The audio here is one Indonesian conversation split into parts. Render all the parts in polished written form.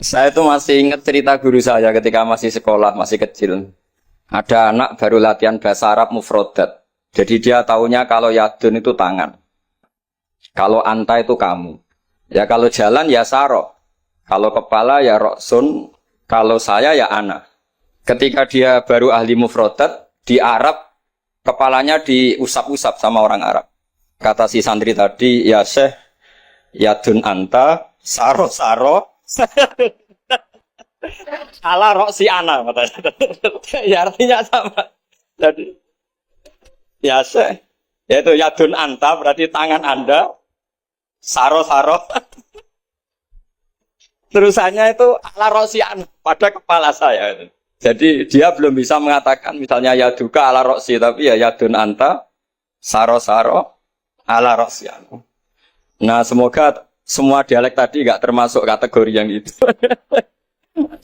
Saya tuh masih ingat cerita guru saya ketika masih sekolah, masih kecil. Ada anak baru latihan bahasa Arab mufrodat. Jadi dia taunya kalau yadun itu tangan. Kalau anta itu kamu. Ya kalau jalan ya saro. Kalau kepala ya roksun. Kalau saya ya ana. Ketika dia baru ahli mufrodat, di Arab kepalanya diusap-usap sama orang Arab. Kata si santri tadi, ya syekh, yadun anta, saro-saro. Ala roksi ana katanya. Ya artinya sama. Jadi ya yaitu yadun anta berarti tangan Anda, saro-saro. Terusannya itu ala roksi ana pada kepala saya. Jadi dia belum bisa mengatakan misalnya yaduka ala roksi, tapi ya yadun anta, saro-saro, ala roksi ana. Nah semoga semua dialek tadi nggak termasuk kategori yang itu.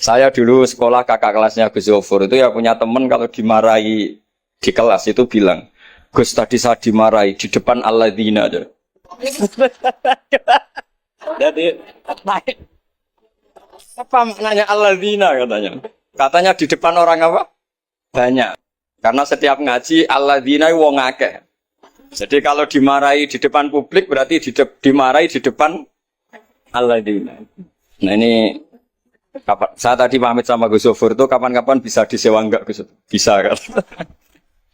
Saya dulu sekolah kakak kelasnya Gus Zofur itu ya punya teman kalau dimarahi di kelas itu bilang, Gus tadi saya dimarahi di depan alladzina aja. Jadi apa maknanya alladzina katanya? Katanya di depan orang apa? Banyak. Karena setiap ngaji alladzina wong akeh. Jadi kalau dimarahi di depan publik berarti dimarahi di depan alladzina. Nah ini kapan, saya tadi pamit sama Gus Zofur itu kapan-kapan bisa disewa enggak Gus? Bisa kan?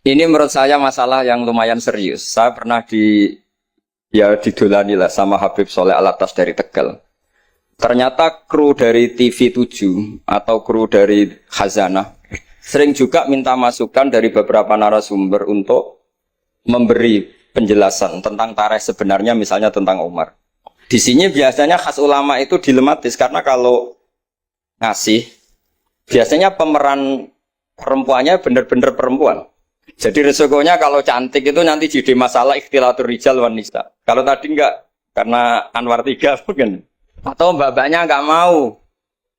Ini menurut saya masalah yang lumayan serius. Saya pernah didolani lah sama Habib Soleh Alatas dari Tegal. Ternyata kru dari TV7 atau kru dari Khazanah sering juga minta masukan dari beberapa narasumber untuk memberi penjelasan tentang tarikh sebenarnya misalnya tentang Umar. Di sini biasanya khas ulama itu dilematis karena kalau ngasih, biasanya pemeran perempuannya benar-benar perempuan. Jadi resikonya kalau cantik itu nanti jadi masalah ikhtilatur rijal wan nisa. Kalau tadi enggak, karena Anwar 3 mungkin. Atau mbak-mbaknya enggak mau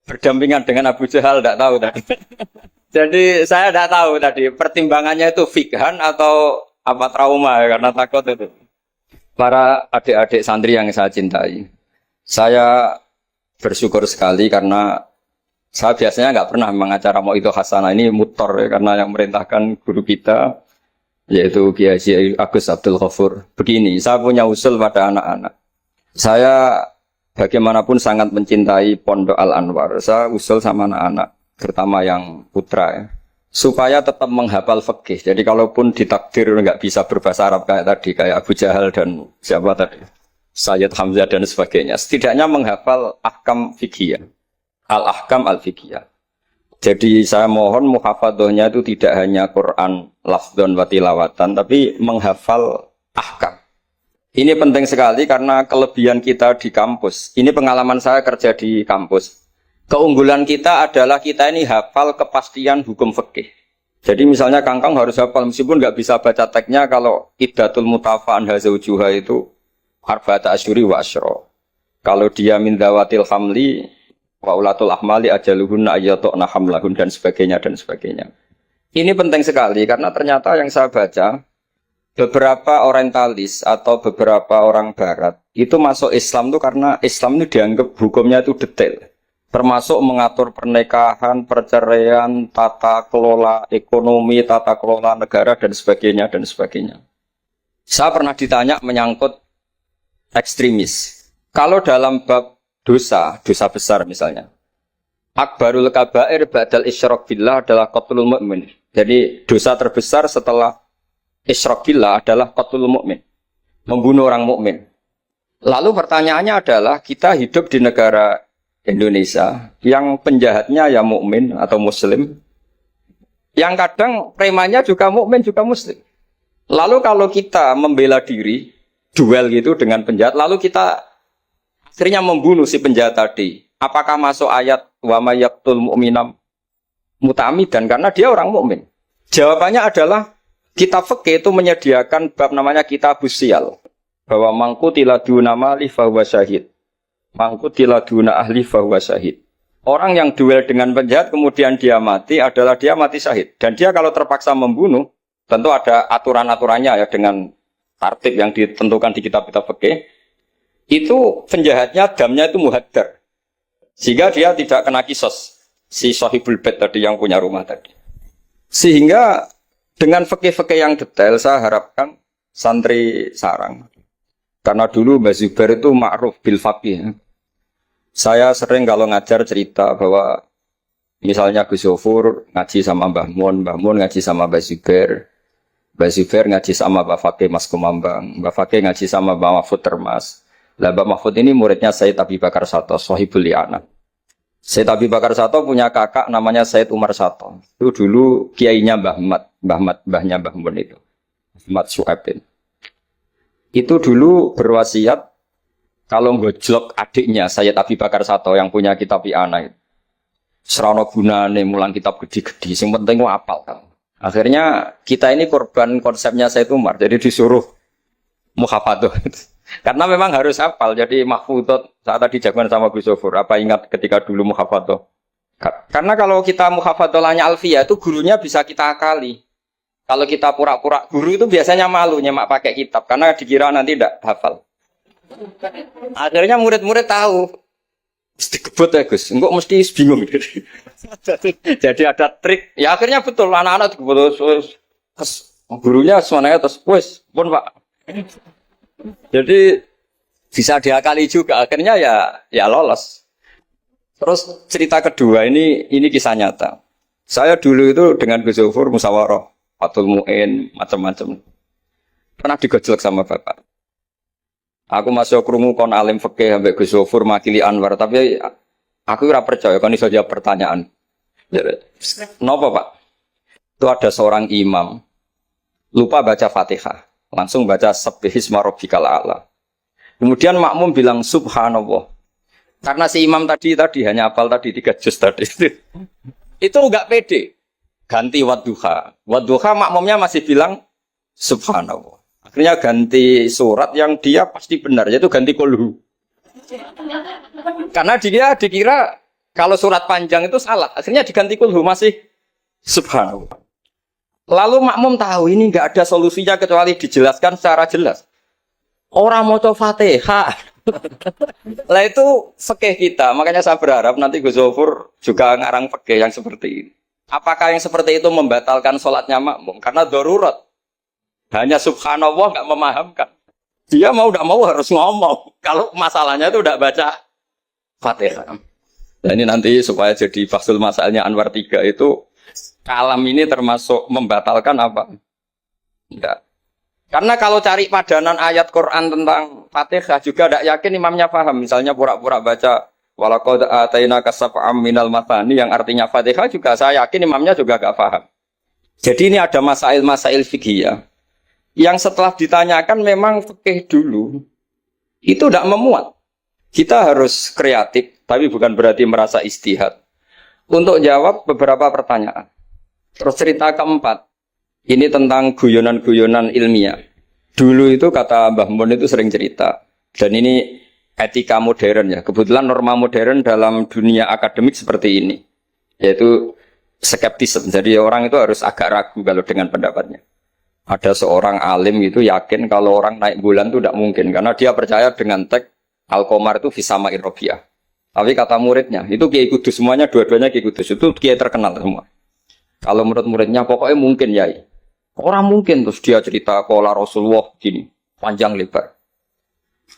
berdampingan dengan Abu Jahal, enggak tahu tadi. Jadi saya enggak tahu tadi pertimbangannya itu fikhan atau apa trauma karena takut itu. Para adik-adik santri yang saya cintai, saya bersyukur sekali karena saya biasanya nggak pernah mengacara mau itu hasanah ini mutor ya, karena yang merintahkan guru kita yaitu Kiai Agus Abdul Ghafur. Begini, saya punya usul pada anak-anak. Saya bagaimanapun sangat mencintai Pondok Al Anwar. Saya usul sama anak-anak, terutama yang putra ya, supaya tetap menghafal fikih. Jadi kalaupun ditakdir nggak bisa berbahasa Arab kayak tadi, kayak Abu Jahal dan siapa tadi, Sayyid Hamzah dan sebagainya, setidaknya menghafal ahkam fikih. Al-ahkam al-fiqhiyah. Jadi saya mohon muhafadzahnya itu tidak hanya Quran lafdzon wa tilawatan, tapi menghafal ahkam. Ini penting sekali karena kelebihan kita di kampus. Ini pengalaman saya kerja di kampus. Keunggulan kita adalah kita ini hafal kepastian hukum fikih. Jadi misalnya Kangkang harus hafal meskipun nggak bisa baca teksnya kalau iddatul mutafa'an hazaujuha itu arba'ata asyuri wa asyra. Kalau dia min dawatil hamli wa ulatul ahmali ajaluhunna ayyatuna hamlahun dan sebagainya dan sebagainya. Ini penting sekali karena ternyata yang saya baca beberapa orientalis atau beberapa orang barat itu masuk Islam itu karena Islam itu dianggap hukumnya itu detail. Termasuk mengatur pernikahan, perceraian, tata kelola ekonomi, tata kelola negara dan sebagainya dan sebagainya. Saya pernah ditanya menyangkut ekstremis. Kalau dalam bab dosa besar misalnya. Akbarul kabair ba'dal isyrak billah adalah qatlul mu'min. Jadi dosa terbesar setelah isyrak billah adalah qatlul mu'min. Membunuh orang mukmin. Lalu pertanyaannya adalah kita hidup di negara Indonesia yang penjahatnya ya mukmin atau muslim. Yang kadang premannya juga mukmin juga muslim. Lalu kalau kita membela diri, duel gitu dengan penjahat, lalu kita akhirnya membunuh si penjahat tadi. Apakah masuk ayat wa may yaqtul mu'mina muta'ammidan karena dia orang mukmin? Jawabannya adalah kitab fikih itu menyediakan bab namanya kitabus siyal. Bahwa mangqutila duna mali fahuwa syahid. Mangqutila duna ahli fahuwa syahid. Orang yang duel dengan penjahat kemudian dia mati adalah dia mati syahid. Dan dia kalau terpaksa membunuh, tentu ada aturan-aturannya ya dengan tartib yang ditentukan di kitab-kitab fikih. Itu penjahatnya damnya itu muhaddar. Sehingga dia tidak kena kisos. Si sahibul bait tadi yang punya rumah tadi. Sehingga dengan fikih-fikih yang detail saya harapkan santri sarang. Karena dulu Mbah Zubair itu ma'ruf bil faqih. Saya sering kalau ngajar cerita bahwa misalnya Gus Zofur ngaji sama Mbah Mun ngaji sama Mbah Zubair ngaji sama Mbah Fakih Mas Kumambang, Mbah Fakih ngaji sama Mbah Mahfud Termas. Lah Mbah Mahfud ini muridnya Sayyid Abi Bakar Sato, Sohibul Li'anah. Sayyid Abi Bakar Sato punya kakak namanya Sayyid Umar Sato. Itu dulu kiainya mbahnya Mbah Mun itu. Ahmad Su'aibin. Itu dulu berwasiat kalau ngojlok adiknya Sayyid Abi Bakar Sato yang punya kitab I'anah itu. Serana gunane mulang kitab gede-gede, sing penting ku apal kan. Akhirnya kita ini korban konsepnya Sayyid Umar, jadi disuruh muhafadzah. Karena memang harus hafal, jadi mahfudot saat tadi jagoan sama Gus Zofur. Apa ingat ketika dulu muhafadzah? Karena kalau kita muhafadzahnya alfiyah itu gurunya bisa kita akali. Kalau kita pura-pura guru itu biasanya malu nyemak pakai kitab karena dikira nanti tidak hafal. Akhirnya murid-murid tahu. Mesti kebut ya Gus, enggak mesti bingung. Jadi ada trik. Ya akhirnya betul anak-anak kebut terus gurunya semuanya terus wes pun Pak. Jadi bisa diakali juga akhirnya ya lolos. Terus cerita kedua ini kisah nyata. Saya dulu itu dengan Gus Zofur musyawarah, Fathul Mu'in, macam-macam. Pernah digojlok sama Bapak. Aku masuk krungu kon alim fikih ambek Gus Zofur makili Anwar, tapi aku ora percaya kon iso jawab pertanyaan. Napa, Pak? Itu ada seorang imam lupa baca Fatihah, langsung baca Subbihisma rabbikal a'la. Kemudian makmum bilang subhanallah. Karena si imam tadi hanya hafal tadi 3 juz tadi. Itu enggak pede. Ganti wadduha. Wadduha makmumnya masih bilang subhanallah. Akhirnya ganti surat yang dia pasti benar, yaitu ganti kulhu. Karena dia dikira kalau surat panjang itu salah. Akhirnya diganti kulhu masih subhanallah. Lalu makmum tahu ini enggak ada solusinya kecuali dijelaskan secara jelas. Orang maca Fatihah. Lah itu fikih kita. Makanya saya berharap nanti Gus Zofur juga ngarang fikih yang seperti ini. Apakah yang seperti itu membatalkan sholatnya makmum? Karena darurat. Hanya subhanallah nggak memahamkan. Dia mau tidak mau harus ngomong. Kalau masalahnya itu tidak baca Fatihah. Nah ini nanti supaya jadi fasul masalahnya Anwar 3 itu kalam ini termasuk membatalkan apa? Enggak. Karena kalau cari padanan ayat Quran tentang Fatihah juga tidak yakin imamnya paham. Misalnya pura-pura baca walaqad atainaka sab'am minal mathani yang artinya Fatihah juga saya yakin imamnya juga enggak paham. Jadi ini ada masail-masail fiqhiyah yang setelah ditanyakan memang fikih dulu itu tidak memuat. Kita harus kreatif, tapi bukan berarti merasa istihad untuk jawab beberapa pertanyaan. Terus cerita keempat, ini tentang guyonan-guyonan ilmiah. Dulu itu kata Mbah Mun itu sering cerita, dan ini etika modern ya. Kebetulan norma modern dalam dunia akademik seperti ini, yaitu skeptisme. Jadi orang itu harus agak ragu kalau dengan pendapatnya. Ada seorang alim itu yakin kalau orang naik bulan itu tidak mungkin. Karena dia percaya dengan teks Al-Qamar itu fisama irrobiah. Tapi kata muridnya, itu Kiai Kudus. Semuanya dua-duanya Kiai Kudus. Itu Kiai terkenal semua. Kalau menurut muridnya pokoknya mungkin ya. Orang mungkin. Terus dia cerita Qala Rasulullah gini. Panjang lebar.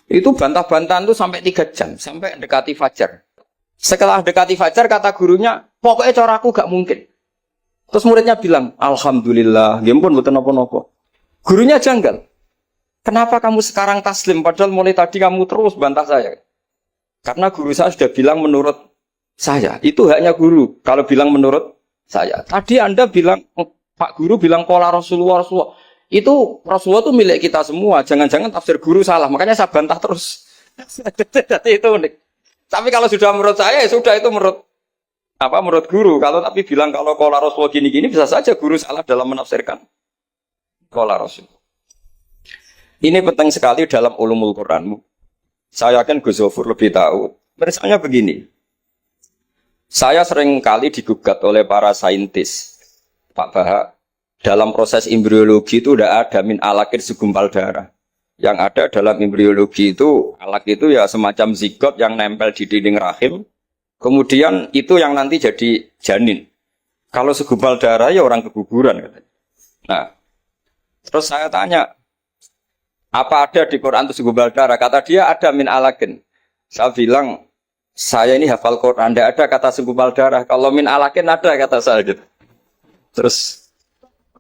Itu bantah-bantahan itu sampai 3 jam. Sampai dekati fajar. Setelah dekati fajar kata gurunya, pokoknya coraku gak mungkin. Terus muridnya bilang, alhamdulillah, gimpun betul nopo-nopo. Gurunya janggal. Kenapa kamu sekarang taslim, padahal mulai tadi kamu terus bantah saya? Karena guru saya sudah bilang menurut saya. Itu haknya guru, kalau bilang menurut saya. Tadi Anda bilang, Pak Guru bilang Qala Rasulullah. Itu Rasulullah itu milik kita semua. Jangan-jangan tafsir guru salah, makanya saya bantah terus. Jadi itu unik. Tapi kalau sudah menurut saya, ya sudah itu menurut guru. Kalau tapi bilang kalau Qala Rasulullah gini-gini bisa saja guru salah dalam menafsirkan Qala Rasul. Ini penting sekali dalam ulumul Quran. Saya yakin Gus Zofur lebih tahu. Misalnya begini. Saya sering kali digugat oleh para saintis, Pak Bahak, dalam proses embriologi itu tidak ada min alakir segumpal darah. Yang ada dalam embriologi itu alak itu ya semacam zigot yang nempel di dinding rahim. Kemudian itu yang nanti jadi janin. Kalau segumpal darah ya orang keguguran katanya. Nah, terus saya tanya, apa ada di Quran itu segumpal darah? Kata dia ada min alakin. Saya bilang, saya ini hafal Quran, tidak ada kata segumpal darah. Kalau min alakin ada kata saya gitu. Terus,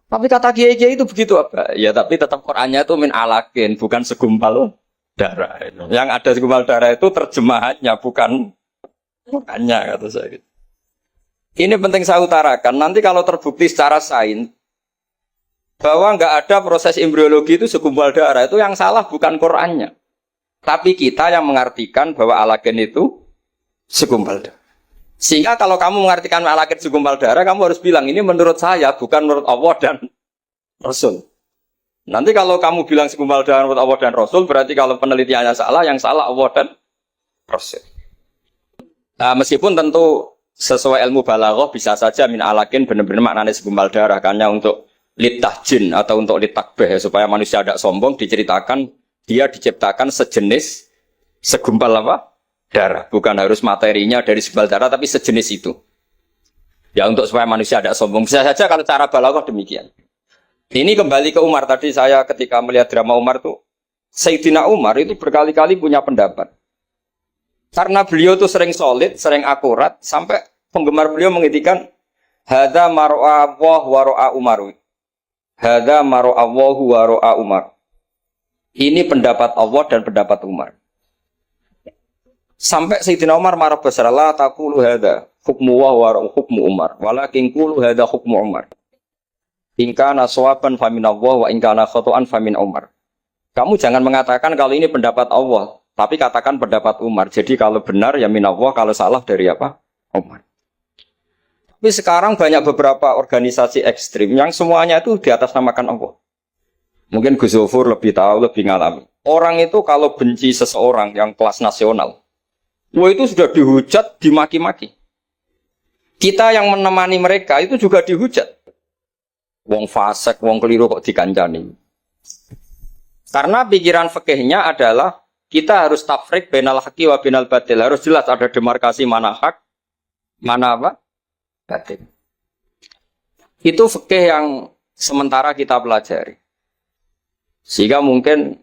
tapi kata kiai-kiai itu begitu apa? Ya tapi tetap Qurannya itu min alakin, bukan segumpal darah. Yang ada segumpal darah itu terjemahannya, bukan Qurannya kata saya gitu. Ini penting saya utarakan. Nanti kalau terbukti secara sains bahwa nggak ada proses embriologi itu segumpal darah, itu yang salah bukan Qurannya, tapi kita yang mengartikan bahwa alagen itu segumpal darah. Sehingga kalau kamu mengartikan alagen segumpal darah, kamu harus bilang ini menurut saya, bukan menurut Allah dan Rasul. Nanti kalau kamu bilang segumpal darah menurut Allah dan Rasul, berarti kalau penelitiannya salah, yang salah Allah dan Rasul. Nah, meskipun tentu sesuai ilmu balaghah bisa saja min alagen benar-benar maknanya segumpal darah, karena untuk litahjin atau untuk litakbeh supaya manusia tidak sombong diceritakan dia diciptakan sejenis segumpal apa? Darah. Bukan harus materinya dari segumpal darah tapi sejenis itu. Ya untuk supaya manusia tidak sombong. Bisa saja kalau cara balaghah demikian. Ini kembali ke Umar tadi saya ketika melihat drama Umar tuh Sayyidina Umar itu berkali-kali punya pendapat. Karena beliau tuh sering solid, sering akurat sampai penggemar beliau mengintikan hadza mar'a Allah wa ra'a Umar. Hadza maro'a Allahu wa ra'a Umar. Ini pendapat Allah dan pendapat Umar. Sampai Sayyidina Umar marah besar, la taqulu hadza hukmu wa hukmu Umar, walakin qulu hadza hukmu Umar. In kana shawaban fa min Allah wa in kana khata'an fa min Umar. Kamu jangan mengatakan kalau ini pendapat Allah, tapi katakan pendapat Umar. Jadi kalau benar ya min Allah, kalau salah dari apa? Umar. Tapi sekarang banyak beberapa organisasi ekstrim yang semuanya itu di atas namakan Allah. Mungkin Gus Zofur lebih tahu, lebih ngalami. Orang itu kalau benci seseorang yang kelas nasional, itu sudah dihujat, dimaki-maki. Kita yang menemani mereka itu juga dihujat. Wong fasik, wong keliru kok dikancani. Karena pikiran fikihnya adalah kita harus tafrik bainal haqqi wa bainal batil. Harus jelas ada demarkasi mana hak, mana apa? Batin. Itu fikih yang sementara kita pelajari. Sehingga mungkin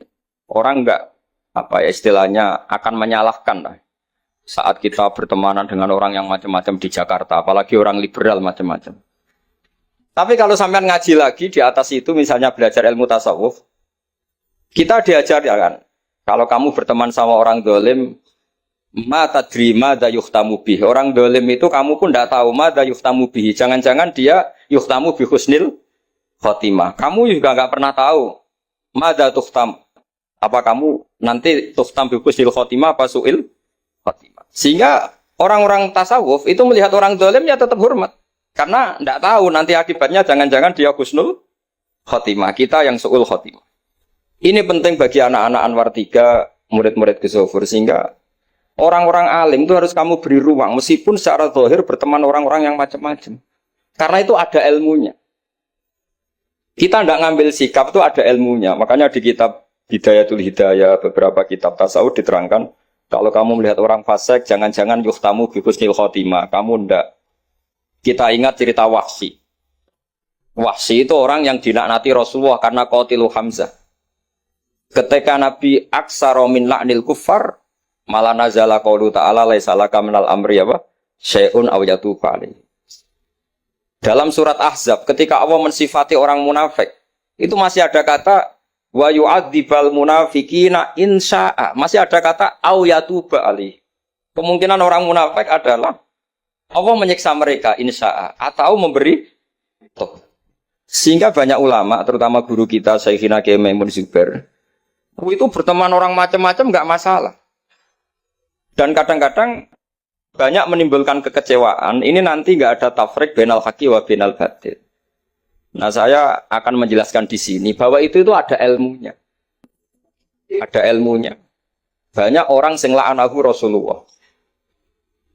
orang enggak apa ya istilahnya akan menyalahkan lah. Saat kita bertemanan dengan orang yang macam-macam di Jakarta, apalagi orang liberal macam-macam. Tapi kalau sampean ngaji lagi di atas itu misalnya belajar ilmu tasawuf, kita diajarkan kalau kamu berteman sama orang dolim ma tadri madza yuhtamu bih. Orang dolim itu kamu pun tidak tahu madza yuhtamu bih. Jangan-jangan dia yuhtamu bi husnil khotimah. Kamu juga nggak pernah tahu madza tuhtam. Apa kamu nanti tuhtam bi husnil khotimah apa suil khotimah. Sehingga orang-orang tasawuf itu melihat orang dolim ya tetap hormat. Karena tidak tahu nanti akibatnya jangan-jangan dia husnul khotimah. Kita yang suil khotimah. Ini penting bagi anak-anak Anwar 3, murid-murid Gus Zofur, sehingga orang-orang alim itu harus kamu beri ruang, meskipun secara zahir berteman orang-orang yang macam-macam. Karena itu ada ilmunya. Kita tidak ngambil sikap itu ada ilmunya. Makanya di kitab Hidayatul Hidayah, beberapa kitab tasawuf diterangkan, kalau kamu melihat orang fasik, jangan-jangan yuhtamu bi husnil khotimah. Kamu tidak. Kita ingat cerita Wahsy. Wahsy itu orang yang dilaknati Rasulullah karena qatilu Hamzah. Ketika Nabi aksara min la'nil kuffar, malah nazala qaulu ta'ala laisa laka minal amri apa? Syai'un aw yatuba alaihi. Dalam surat Ahzab ketika Allah mensifati orang munafik, itu masih ada kata wa yu'adzibal munafiqina insya'a. Masih ada kata aw yatuba alaihi. Kemungkinan orang munafik adalah Allah menyiksa mereka insya'a atau memberi tobat. Sehingga banyak ulama, terutama guru kita Syekhina Kiai Maimun Zubair, itu berteman orang macam-macam nggak masalah. Dan kadang-kadang banyak menimbulkan kekecewaan. Ini nanti nggak ada tafrik bainal haqqi wa bainal batil. Nah, saya akan menjelaskan di sini bahwa itu ada ilmunya. Ada ilmunya. Banyak orang sing la'anahu Rasulullah.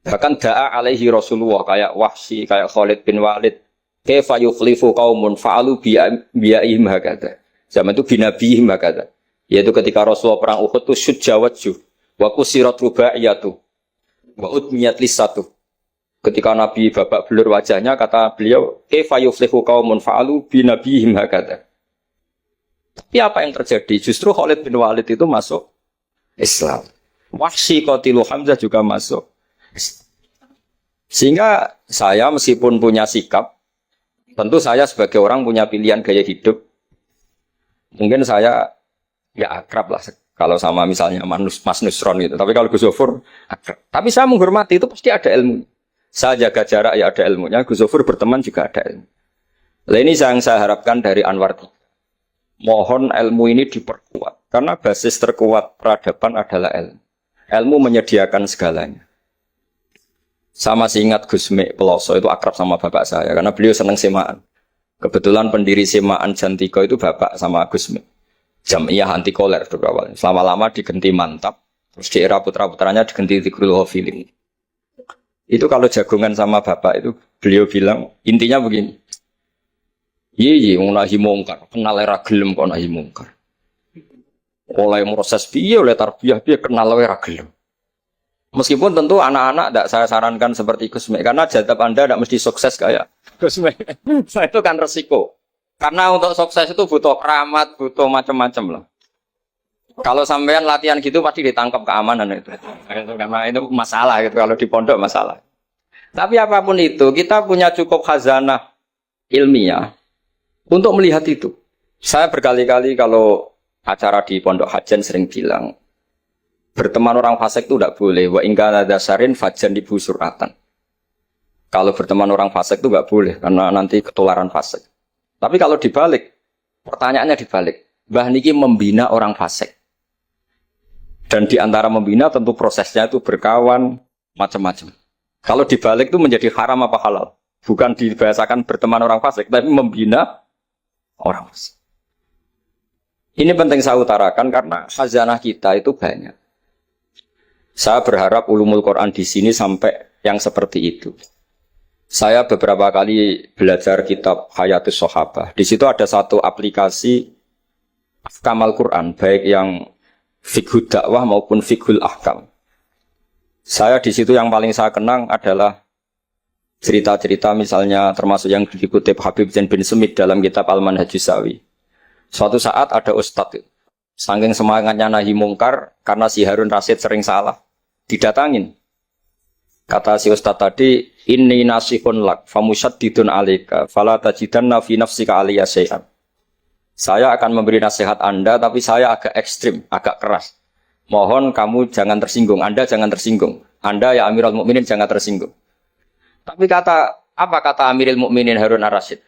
Bahkan da'a alaihi Rasulullah kayak Wahsy, kayak Khalid bin Walid. Kaifa yukhlifu qaumun fa'alu bi'ihim hakadha. Zaman itu binabihim hakadha. Yaitu ketika Rasulullah perang Uhud itu syujja wajjuh wa kusirat rubaiyatu Wa udmiyat lisatu. Ketika Nabi babak belur wajahnya, kata beliau, kaifa yuflihu qaumun fa'alu bi nabiyhim hakadha. Tapi apa yang terjadi? Justru Khalid bin Walid itu masuk Islam. Wahsy qatilu Hamzah juga masuk. Sehingga saya meskipun punya sikap, tentu saya sebagai orang punya pilihan gaya hidup. Mungkin saya ya akrab lah kalau sama misalnya Mas Nusron gitu. Tapi kalau Gus Zofur akrab. Tapi saya menghormati, itu pasti ada ilmu. Saya jaga jarak ya ada ilmunya. Gus Zofur berteman juga ada ilmu. Nah, ini yang saya harapkan dari Anwar 3. Mohon ilmu ini diperkuat. Karena basis terkuat peradaban adalah ilmu. Ilmu menyediakan segalanya. Saya masih ingat Gus Mek Peloso itu akrab sama bapak saya. Karena beliau senang semaan. Kebetulan pendiri semaan Jantiko itu bapak sama Gus Mek. Jamiyah anti koler itu awalnya. Selama-lama digenti Mantap. Terus di era putra-putranya digenti Tigrul Hofilin. Itu kalau jagungan sama bapak itu beliau bilang intinya begini. Iya, nahi mungkar. Kenal era gelem kok nahi mungkar. Oleh proses piye, oleh tarbiyah piye kenal era gelem. Meskipun tentu anak-anak tidak saya sarankan seperti Gus Mek karena jadab Anda tidak mesti sukses kayak Gus Mek. Nah, itu kan resiko. Karena untuk sukses itu butuh keramat, butuh macam-macam lah. Kalau sampean latihan gitu pasti ditangkap keamanan itu. Karena itu masalah gitu kalau di pondok masalah. Tapi apapun itu, kita punya cukup khazanah ilmiah untuk melihat itu. Saya berkali-kali kalau acara di Pondok Hajan sering bilang, berteman orang fasik itu tidak boleh. Wa ingkana dasarin fajan ibu suratan. Kalau berteman orang fasik itu tidak boleh, karena nanti ketularan fasik. Tapi kalau dibalik, pertanyaannya dibalik. Mbah niki membina orang fasik. Dan di antara membina tentu prosesnya itu berkawan, macam-macam. Kalau dibalik itu menjadi haram apa halal? Bukan dibahasakan berteman orang fasik, tapi membina orang fasik. Ini penting saya utarakan karena khazanah kita itu banyak. Saya berharap ulumul Quran di sini sampai yang seperti itu. Saya beberapa kali belajar kitab Hayatus Sahabah. Di situ ada satu aplikasi Ahkamal Quran, baik yang fiqhud dakwah maupun fiqhul ahkam. Saya di situ yang paling saya kenang adalah cerita-cerita misalnya termasuk yang dikutip Habib Zain bin Semit dalam kitab Al-Manhajus Sawi. Suatu saat ada ustadz, saking semangatnya nahi mungkar karena si Harun Rasid sering salah, didatangin. Kata si ustadz tadi, inni nasihun lak, famusyaddidun alika, fala tajidanna fi nafsika aliyya syai'an. Saya akan memberi nasihat Anda, tapi saya agak ekstrim, agak keras. Mohon kamu jangan tersinggung, Anda jangan tersinggung. Anda ya Amirul Mukminin jangan tersinggung. Tapi apa kata Amirul Mukminin Harun Ar-Rasyid?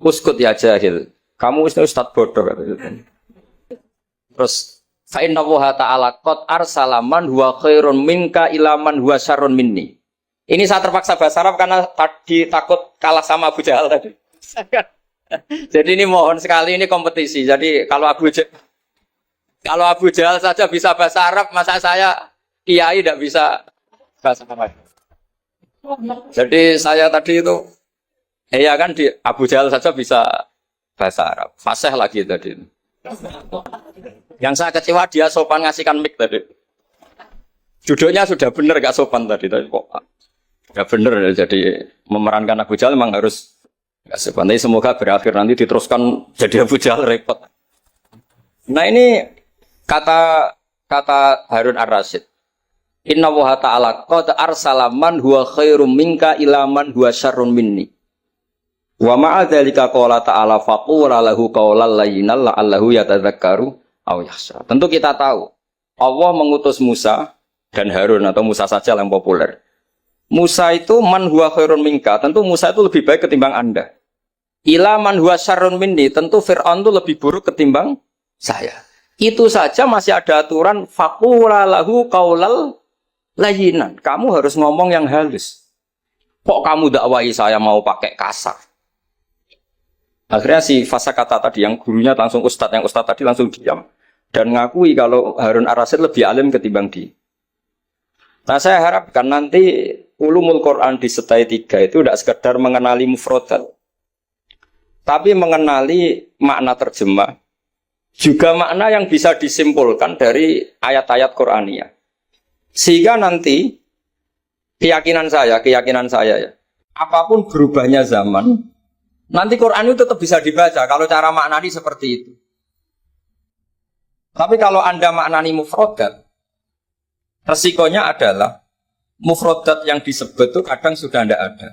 Uskut ya jahil. Kamu ustadz bodoh katanya. Terus fa inna Allaha ta'ala qad arsala man huwa khairun minka ila man huwa syarrun minni. Ini saya terpaksa bahasa Arab karena tadi takut kalah sama Abu Jahal tadi. Jadi ini mohon sekali ini kompetisi. Jadi kalau Abu Jahal saja bisa bahasa Arab, masa saya kiai tidak bisa bahasa Arab. Jadi saya tadi itu ya kan di Abu Jahal saja bisa bahasa Arab. Fasih lagi tadi. Yang saya kecewa dia sopan ngasihkan mic tadi. Judulnya sudah benar gak sopan tadi kok. Gak benar jadi memerankan Abu Jahal memang harus gak sopan. Tapi semoga berakhir nanti diteruskan jadi Abu Jahal repot. Nah ini kata Harun Ar-Rasyid. Inna Allaha ta'ala qad arsala man huwa khairum minka ila man huwa syarrun minni. Wa ma'a dzalika qala ta'ala faqula lahu qawlan layyinan la'allahu yatadzakkaru aw yakhsha. Tentu kita tahu Allah mengutus Musa dan Harun atau Musa saja yang populer. Musa itu man huwa khairun minka, tentu Musa itu lebih baik ketimbang Anda. Ila man huwa syarrun minni, tentu Fir'aun itu lebih buruk ketimbang saya. Itu saja masih ada aturan faqula lahu qawlan layyinan. Kamu harus ngomong yang halus. Kok kamu dakwai saya mau pakai kasar? Akhirnya si fasa kata tadi yang gurunya langsung yang ustadz tadi langsung diam dan ngakui kalau Harun Ar-Rasyid lebih alim ketimbang dia. Nah saya harapkan nanti ulumul Quran di setai 3 itu tidak sekedar mengenali mufradat, tapi mengenali makna terjemah, juga makna yang bisa disimpulkan dari ayat-ayat Qur'aniyah. Sehingga nanti keyakinan saya ya. Apapun berubahnya zaman, nanti Quran itu tetap bisa dibaca kalau cara maknani seperti itu. Tapi kalau Anda maknani mufrodat, resikonya adalah mufrodat yang disebut itu kadang sudah tidak ada.